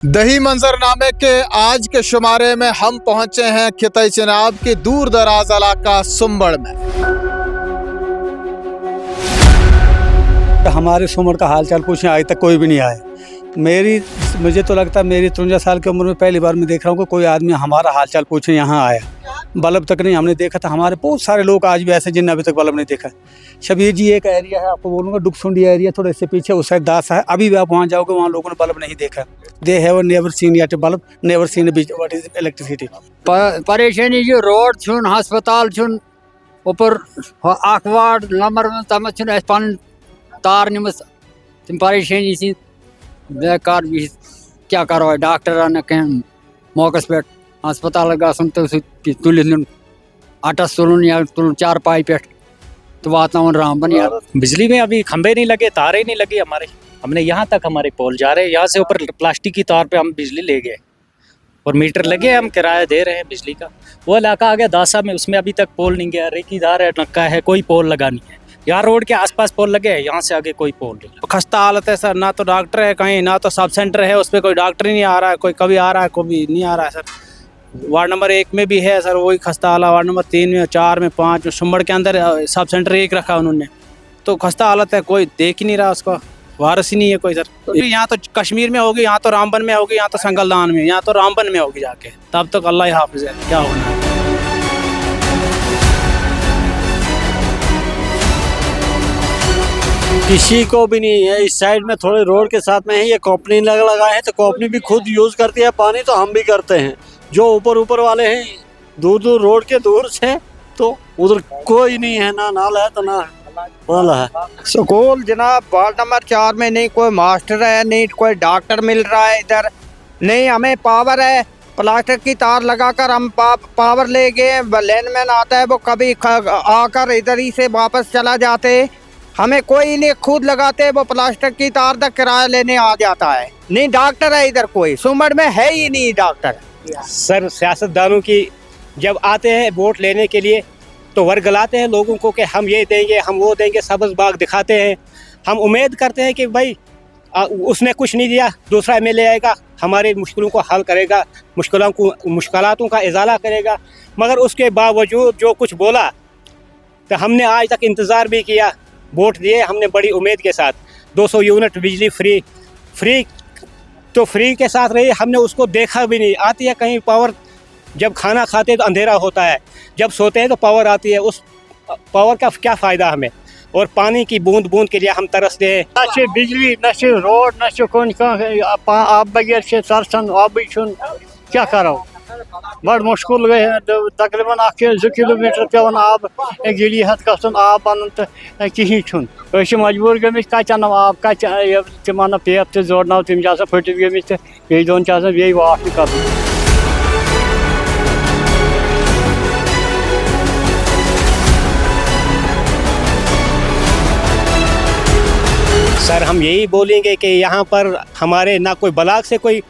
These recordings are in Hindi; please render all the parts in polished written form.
दही मंजरनामे के आज के शुमारे में हम पहुंचे हैं खिताई चिनाब के दूर दराज इलाका सुंबड़ में। हमारे सुमड़ का हालचाल पूछने आज तक कोई भी नहीं आया। मुझे तो लगता है मेरी 53 साल की उम्र में पहली बार मैं देख रहा हूँ कि कोई आदमी हमारा हालचाल पूछने यहाँ आया। बल्ब तक नहीं हमने देखा था। हमारे बहुत सारे लोग आज भी ऐसे जिन्हें अभी तक बल्ब नहीं देखा। शबीर जी एक एरिया है, आपको बोलूँगा डुकसुंडी एरिया, थोड़े से पीछे उस साइड दास है। अभी भी आप वहाँ जाओगे वहाँ लोगों ने बल्ब नहीं देखा। They have never seen yet bulb, never seen what is electricity. परेशानी जो रोड छुन, हस्पताल छुन, ऊपर अखबार लंबर में तम छुन पन तार निमस तम परेशानी सी बेकार भी क्या करो डॉक्टर ने कहें मौकस पे अस्पताल गसन तो तुल अटस तुलन या तुल चार पाई पे तो वातावरण राम बन यार। बिजली में अभी खंबे नहीं लगे, तारे नहीं लगे हमारे। हमने यहाँ तक हमारे पोल जा रहे हैं, यहाँ से ऊपर प्लास्टिक की तार पे हम बिजली ले गए और मीटर लगे, हम किराया दे रहे हैं बिजली का। वो इलाका आ गया दासा में, उसमें अभी तक पोल नहीं गया। रेकीदार है, नक्का है, कोई पोल लगा नहीं है। यहाँ रोड के आसपास पोल लगे हैं, यहाँ से आगे कोई पोल नहीं। खस्ता हालत है सर, ना तो डॉक्टर है कहीं, ना तो सब सेंटर है, उस पर कोई डॉक्टर ही नहीं आ रहा है। कोई कभी आ रहा है, कभी नहीं आ रहा है सर। वार्ड नंबर 1 में भी है सर वही खस्ता हालत, वार्ड नंबर 3 में, 4 में, 5 में, सुंबड़ के अंदर सब सेंटर 1 रखा उन्होंने, तो खस्ता हालत है। कोई देख ही नहीं रहा, उसका वारस ही नहीं है कोई सर। तो यहाँ तो कश्मीर में होगी, यहाँ तो रामबन में होगी, यहाँ तो संगलदान में, यहाँ तो रामबन में होगी जाके, तब तक अल्लाह हाफिज है। क्या होना है। किसी को भी नहीं है। इस साइड में थोड़े रोड के साथ में है, ये कंपनी लगाए हैं, तो कंपनी भी खुद यूज करती है पानी, तो हम भी करते हैं। जो ऊपर वाले हैं दूर दूर रोड के दूर से, तो उधर कोई नहीं है, ना नाला है तो ना वाला है। स्कूल जनाब वार्ड नंबर 4 में नहीं कोई मास्टर है, नहीं कोई डॉक्टर मिल रहा है इधर, नहीं हमें पावर है प्लास्टिक की तार लगाकर हम पावर ले गए। लाइनमैन आता है वो कभी आकर इधर ही से वापस चला जाते, हमें कोई नहीं खुद लगाते, वो प्लास्टिक की तार तक किराया लेने आ जाता है। नहीं डॉक्टर है इधर कोई, सुमड़ में है ही नहीं डॉक्टर। सर सियासतदानों की जब आते हैं वोट लेने के लिए तो वर्गलाते हैं लोगों को कि हम ये देंगे, हम वो देंगे, सब्ज़ बाग दिखाते हैं। हम उम्मीद करते हैं कि भाई उसने कुछ नहीं दिया, दूसरा एमएलए आएगा, हमारी मुश्किलों को हल करेगा, मुश्किलातों का इजाला करेगा। मगर उसके बावजूद जो कुछ बोला, तो हमने आज तक इंतज़ार भी किया, वोट दिए हमने बड़ी उम्मीद के साथ। 200 यूनिट बिजली फ्री तो फ्री के साथ रही, हमने उसको देखा भी नहीं। आती है कहीं पावर, जब खाना खाते हैं तो अंधेरा होता है, जब सोते हैं तो पावर आती है। उस पावर का क्या फ़ायदा हमें? और पानी की बूंद बूंद के लिए हम तरसते हैं। न बिजली, न रोड, न कौन आप बगैर से सरसन आप क्या करो, बड़ मुश्किल गए तकरीबन 2 किलोमीटर पेवन आब गिली हथ गन आब बन तो कहीं मजबूर गमित कचन आब कच तम पेप तो जोड़ना तम फटित गमित बे दोन बे वाट कर। सर हम यही बोलेंगे कि यहाँ पर हमारे ना कोई ब्लॉक से कोई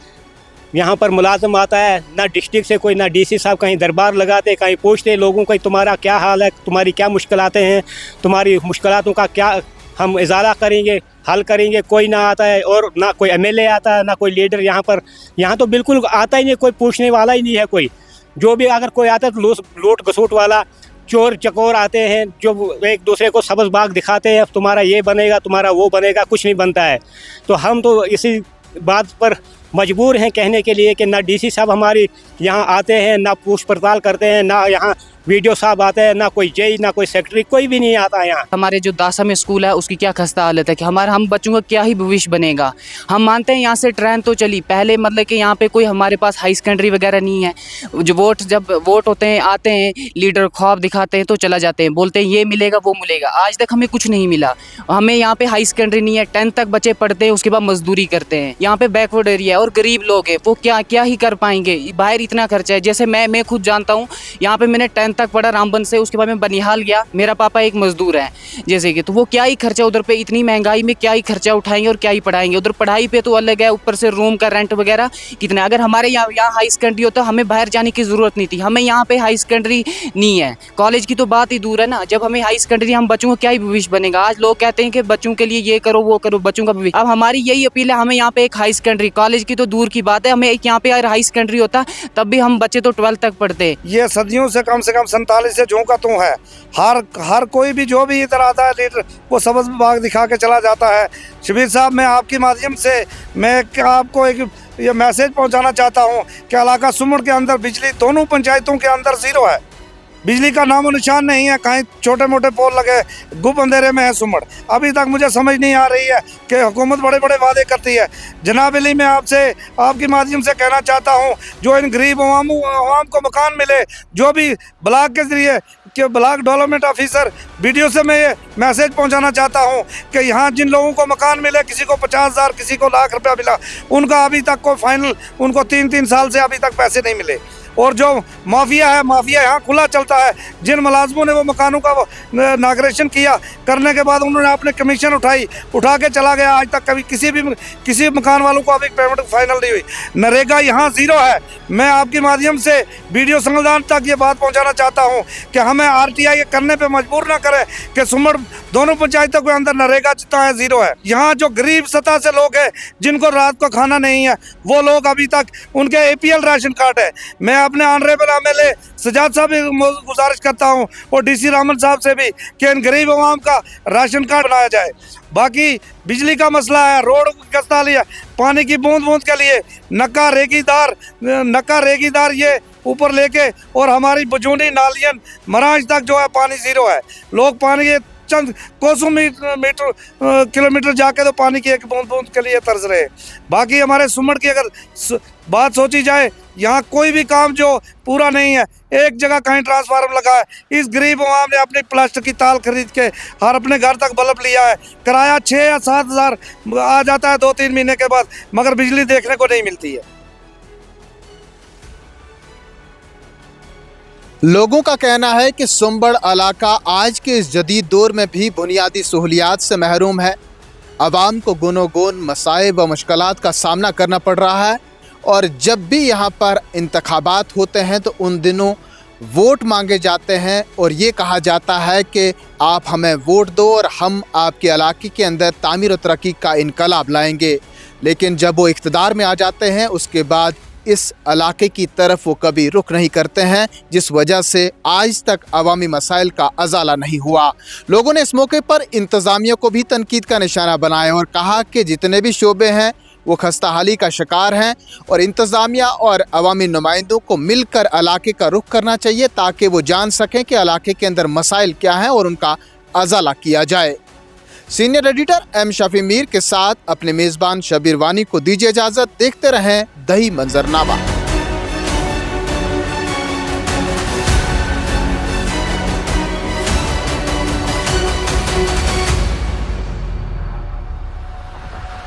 यहाँ पर मुलाजिम आता है, ना डिस्ट्रिक्ट से कोई, ना डीसी साहब कहीं दरबार लगाते, कहीं पूछते लोगों को तुम्हारा क्या हाल है, तुम्हारी क्या मुश्किलातें हैं, तुम्हारी मुश्किलातों का क्या हम इजाला करेंगे, हल करेंगे। कोई ना आता है और ना कोई एमएलए आता है, ना कोई लीडर यहाँ तो बिल्कुल आता ही नहीं, कोई पूछने वाला ही नहीं है कोई। जो भी अगर कोई आता है तो लूट घसूट वाला, चोर चकोर आते हैं जो एक दूसरे को सब्ज़ बाग दिखाते हैं, तुम्हारा ये बनेगा, तुम्हारा वो बनेगा, कुछ नहीं बनता है। तो हम तो इसी बात पर मजबूर हैं कहने के लिए कि ना डीसी साहब हमारी यहाँ आते हैं, ना पूछ पड़ताल करते हैं, ना यहाँ वीडियो साहब आते हैं, ना कोई जेई, ना कोई सेक्रेटरी, कोई भी नहीं आता यहाँ। हमारे जो दासा में स्कूल है उसकी क्या खस्ता हालत है कि हम बच्चों का क्या ही भविष्य बनेगा। हम मानते हैं यहाँ से ट्रेन तो चली, पहले मतलब कि यहाँ पे कोई हमारे पास हाई सेकेंडरी वगैरह नहीं है। जब वोट होते हैं, आते हैं, लीडर ख्वाब दिखाते हैं तो चला जाते हैं, बोलते हैं ये मिलेगा वो मिलेगा। आज तक हमें कुछ नहीं मिला। हमें यहाँ पे हाई सेकेंडरी नहीं है, 10th तक बच्चे पढ़ते हैं, उसके बाद मजदूरी करते हैं। यहाँ पे बैकवर्ड एरिया है और गरीब लोग हैं, वो क्या ही कर पाएंगे। बाहर इतना खर्चा है, जैसे मैं खुद जानता हूँ, यहाँ पे मैंने 10th 10th तक पढ़ा रामबन से, उसके बाद मैं बनिहाल गया। मेरा पापा एक मजदूर है जैसे कि, तो वो क्या ही खर्चा उधर पे, इतनी महंगाई में क्या ही खर्चा उठाएंगे और क्या ही पढ़ाएंगे। उधर पढ़ाई पे तो अलग है, ऊपर से रूम का रेंट वगैरह कितना। अगर हमारे यहाँ हाई सेकेंडरी होता हमें बाहर जाने की ज़रूरत नहीं थी। हमें यहाँ पे हाई सेकेंडरी नहीं है, कॉलेज की तो बात ही दूर है ना। जब हमें हाई सेकेंडरी, हम बच्चों का क्या ही भविष्य बनेगा। आज लोग कहते हैं कि बच्चों के लिए ये करो वो करो, बच्चों का भविष्य। अब हमारी यही अपील है, हमें यहाँ पे एक हाई सेकेंडरी, कॉलेज की तो दूर की बात है, हमें एक यहाँ पे अगर हाई सेकेंडरी होता तब भी हम बच्चे तो 12th तक पढ़ते। ये सदियों से कम 47 से झोंका तो है। हर कोई भी जो भी इधर आता है लीडर, वो सबज बाग दिखा के चला जाता है। शबीर साहब, मैं आपके माध्यम से मैं आपको एक ये मैसेज पहुंचाना चाहता हूं कि इलाका सुमड़ के अंदर बिजली दोनों पंचायतों के अंदर ज़ीरो है। बिजली का नामो निशान नहीं है, कहीं छोटे मोटे पोल लगे, गुप अंधेरे में है सुमड़। अभी तक मुझे समझ नहीं आ रही है कि हुकूमत बड़े बड़े वादे करती है। जनाब अली, मैं आपसे आपके माध्यम से कहना चाहता हूं, जो इन गरीब अवाम को मकान मिले, जो भी ब्लॉक के ज़रिए कि ब्लॉक डेवलपमेंट ऑफिसर BDO से मैं ये मैसेज पहुंचाना चाहता हूं कि यहाँ जिन लोगों को मकान मिले, किसी को 50,000 किसी को लाख रुपया मिला, उनका अभी तक कोई फाइनल, उनको 3 साल से अभी तक पैसे नहीं मिले। और जो माफिया है, माफिया यहाँ खुला चलता है। जिन मुलाजमों ने वो मकानों का इनाग्रेशन किया, करने के बाद उन्होंने अपने कमीशन उठा के चला गया। आज तक कभी किसी मकान वालों को अभी पेमेंट फाइनल नहीं हुई। नरेगा यहाँ ज़ीरो है। मैं आपके माध्यम से BDO संगलदान तक ये बात पहुँचाना चाहता हूँ कि हमें RTI करने पर मजबूर ना करें कि सुमड़ दोनों पंचायतों के अंदर नरेगा जितना है ज़ीरो है। यहाँ जो गरीब सतह से लोग हैं, जिनको रात को खाना नहीं है, वो लोग अभी तक उनके APL राशन कार्ड है। मैं अपने ऑनरेबल MLA सजाद साहब भी गुजारिश करता हूं और DC रामन साहब से भी कि इन गरीब आवाम का राशन कार्ड बनाया जाए। बाकी बिजली का मसला है, रोड की खस्ताहाली है, पानी की बूंद बूंद के लिए नक्का रेगीदार ये ऊपर लेके, और हमारी बजूनी नालियन मराज तक जो है पानी ज़ीरो है। लोग पानी के चंद कोसों किलोमीटर जाके तो पानी की एक बूंद के लिए तरस रहे। बाकी हमारे सुमड़ की अगर बात सोची जाए, यहाँ कोई भी काम जो पूरा नहीं है। एक जगह कहीं ट्रांसफार्मर लगा है, इस गरीब आवाम ने अपनी प्लास्टिक की ताल खरीद के हर अपने घर तक बल्ब लिया है। किराया 6 या 7 हज़ार आ जाता है 2-3 महीने के बाद, मगर बिजली देखने को नहीं मिलती है। लोगों का कहना है कि सुंबड़ इलाका आज के इस जदीद दौर में भी बुनियादी सहूलियात से महरूम है। आवाम को गुनोगुन मसाइब व मुश्किलात का सामना करना पड़ रहा है, और जब भी यहाँ पर इंतखाबात होते हैं तो उन दिनों वोट मांगे जाते हैं और ये कहा जाता है कि आप हमें वोट दो और हम आपके इलाके के अंदर तामीर और तरक्की का इनकलाब लाएंगे। लेकिन जब वो इख्तिदार में आ जाते हैं, उसके बाद इस इलाके की तरफ वो कभी रुख नहीं करते हैं, जिस वजह से आज तक अवामी मसाइल का अजाला नहीं हुआ। लोगों ने इस मौके पर इंतज़ामिया को भी तनकीद का निशाना बनाया और कहा कि जितने भी शोबे हैं वो खस्ताहाली का शिकार हैं और इंतज़ामिया और अवामी नुमाइंदों को मिलकर इलाके का रुख करना चाहिए, ताकि वो जान सकें कि इलाके के अंदर मसाइल क्या हैं और उनका अजाला किया जाए। Senior editor M Shafi Mir के साथ अपने मेज़बान शबीर वानी को दीजिए इजाज़त। देखते रहें दही मंजरनामा।